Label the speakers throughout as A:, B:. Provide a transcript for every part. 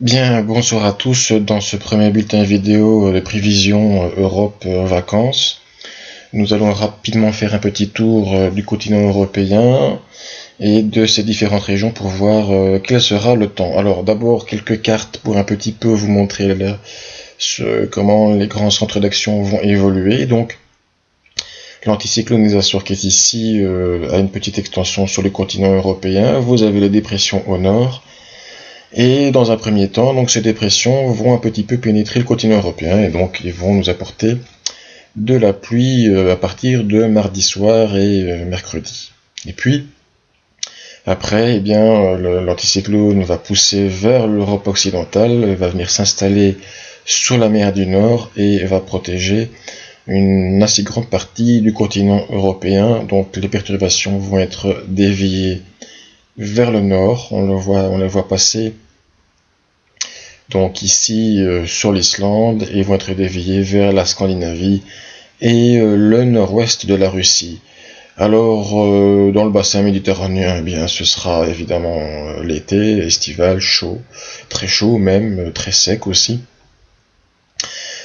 A: Bien, bonsoir à tous. Dans ce premier bulletin vidéo de prévision Europe vacances, nous allons rapidement faire un petit tour du continent européen et de ses différentes régions pour voir quel sera le temps. Alors d'abord quelques cartes pour un petit peu vous montrer comment les grands centres d'action vont évoluer. Donc l'anticyclone des Açores qui est ici a une petite extension sur le continent européen. Vous avez les dépressions au nord. Et dans un premier temps, donc ces dépressions vont un petit peu pénétrer le continent européen et donc ils vont nous apporter de la pluie à partir de mardi soir et mercredi. Et puis après, l'anticyclone va pousser vers l'Europe occidentale, va venir s'installer sur la mer du Nord et va protéger une assez grande partie du continent européen. Donc les perturbations vont être déviées vers le nord, on les voit passer donc ici sur l'Islande et vont être déviés vers la Scandinavie et le nord-ouest de la Russie. Alors dans le bassin méditerranéen, eh bien ce sera évidemment l'été, estival, chaud, très chaud même, très sec aussi.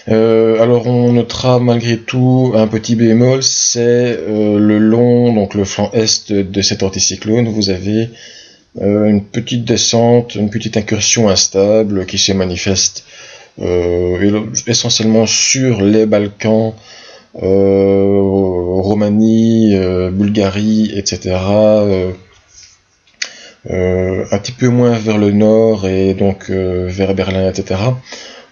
A: Alors on notera malgré tout un petit bémol, c'est le long, donc le flanc est de cet anticyclone, vous avez une petite descente, une petite incursion instable qui se manifeste essentiellement sur les Balkans, Roumanie, Bulgarie, etc. Un petit peu moins vers le nord et donc vers Berlin, etc.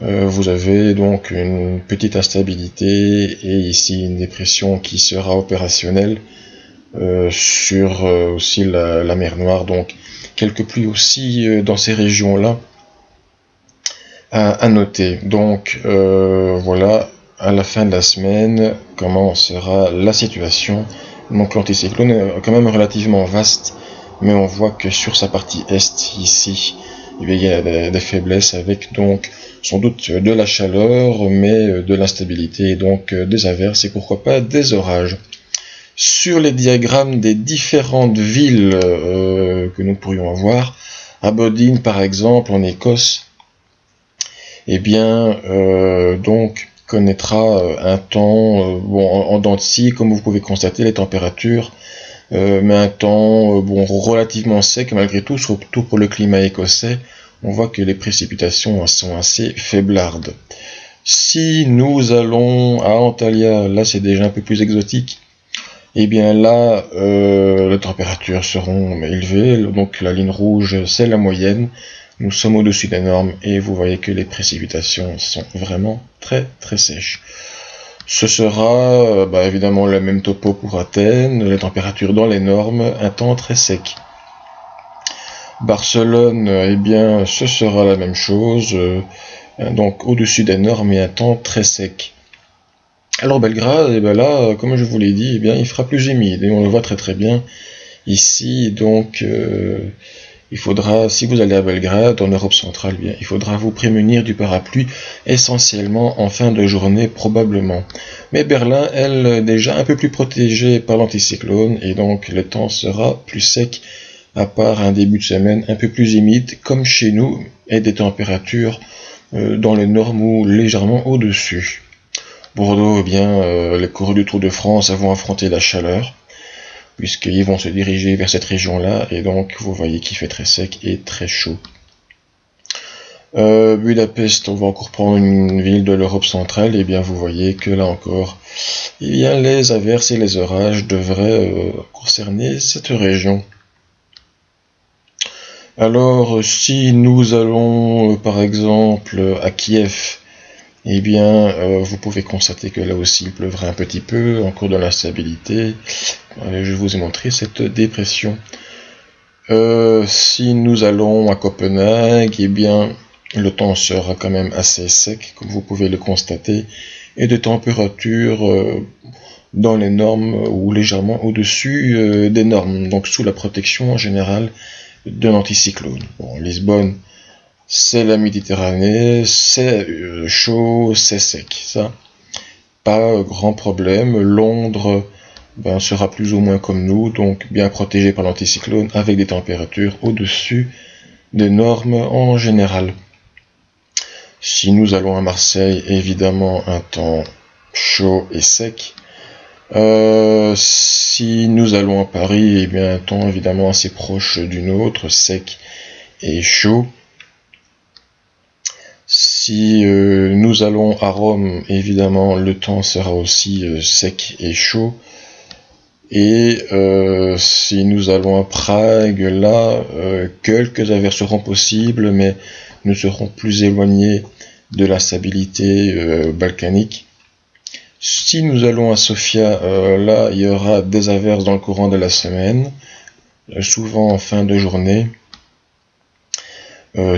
A: Vous avez donc une petite instabilité et ici une dépression qui sera opérationnelle sur aussi la mer Noire, donc quelques pluies aussi dans ces régions-là à noter. Donc voilà, à la fin de la semaine, comment sera la situation. Donc l'anticyclone est quand même relativement vaste, mais on voit que sur sa partie est, ici, il y a des faiblesses avec donc sans doute de la chaleur, mais de l'instabilité, et donc des averses et pourquoi pas des orages. Sur les diagrammes des différentes villes que nous pourrions avoir, Aberdeen par exemple en Écosse, eh bien donc connaîtra un temps en dents de scie, comme vous pouvez constater les températures, mais un temps relativement sec malgré tout, surtout pour le climat écossais. On voit que les précipitations sont assez faiblardes. Si nous allons à Antalya, là c'est déjà un peu plus exotique. Et bien là, les températures seront élevées, donc la ligne rouge c'est la moyenne, nous sommes au-dessus des normes et vous voyez que les précipitations sont vraiment très très sèches. Ce sera évidemment le même topo pour Athènes, les températures dans les normes, un temps très sec. Barcelone, eh bien ce sera la même chose, donc au-dessus des normes et un temps très sec. Alors Belgrade, et bien là, comme je vous l'ai dit, eh bien il fera plus humide et on le voit très très bien ici. Donc il faudra, si vous allez à Belgrade, en Europe centrale, bien il faudra vous prémunir du parapluie, essentiellement en fin de journée probablement. Mais Berlin, elle, déjà un peu plus protégée par l'anticyclone et donc le temps sera plus sec, à part un début de semaine un peu plus humide comme chez nous et des températures dans les normes ou légèrement au-dessus. Bordeaux, eh bien, les coureurs du Tour de France vont affronter la chaleur, puisqu'ils vont se diriger vers cette région-là, et donc vous voyez qu'il fait très sec et très chaud. Budapest, on va encore prendre une ville de l'Europe centrale, et bien vous voyez que là encore, eh bien, les averses et les orages devraient concerner cette région. Alors, si nous allons par exemple à Kiev, eh bien, vous pouvez constater que là aussi il pleuvra un petit peu, encore de l'instabilité. Je vous ai montré cette dépression. Si nous allons à Copenhague, eh bien, le temps sera quand même assez sec, comme vous pouvez le constater, et de températures dans les normes ou légèrement au-dessus des normes, donc sous la protection en général de l'anticyclone. Bon, Lisbonne, c'est la Méditerranée, c'est chaud, c'est sec, ça, pas grand problème. Londres sera plus ou moins comme nous, donc bien protégé par l'anticyclone, avec des températures au-dessus des normes en général. Si nous allons à Marseille, évidemment un temps chaud et sec. Si nous allons à Paris, eh bien un temps évidemment assez proche du nôtre, sec et chaud. Si nous allons à Rome, évidemment le temps sera aussi sec et chaud. Et si nous allons à Prague, là, quelques averses seront possibles, mais nous serons plus éloignés de la stabilité balkanique. Si nous allons à Sofia, là, il y aura des averses dans le courant de la semaine, souvent en fin de journée.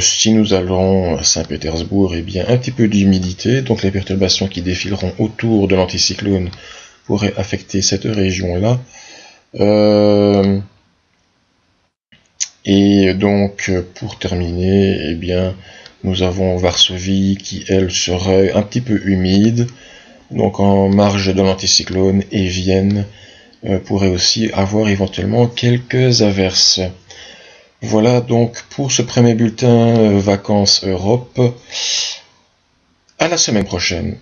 A: Si nous allons à Saint-Pétersbourg, eh bien, un petit peu d'humidité, donc les perturbations qui défileront autour de l'anticyclone pourraient affecter cette région-là. Et donc, pour terminer, eh bien, nous avons Varsovie qui, elle, serait un petit peu humide, donc en marge de l'anticyclone, et Vienne pourrait aussi avoir éventuellement quelques averses. Voilà donc pour ce premier bulletin Vacances Europe. À la semaine prochaine.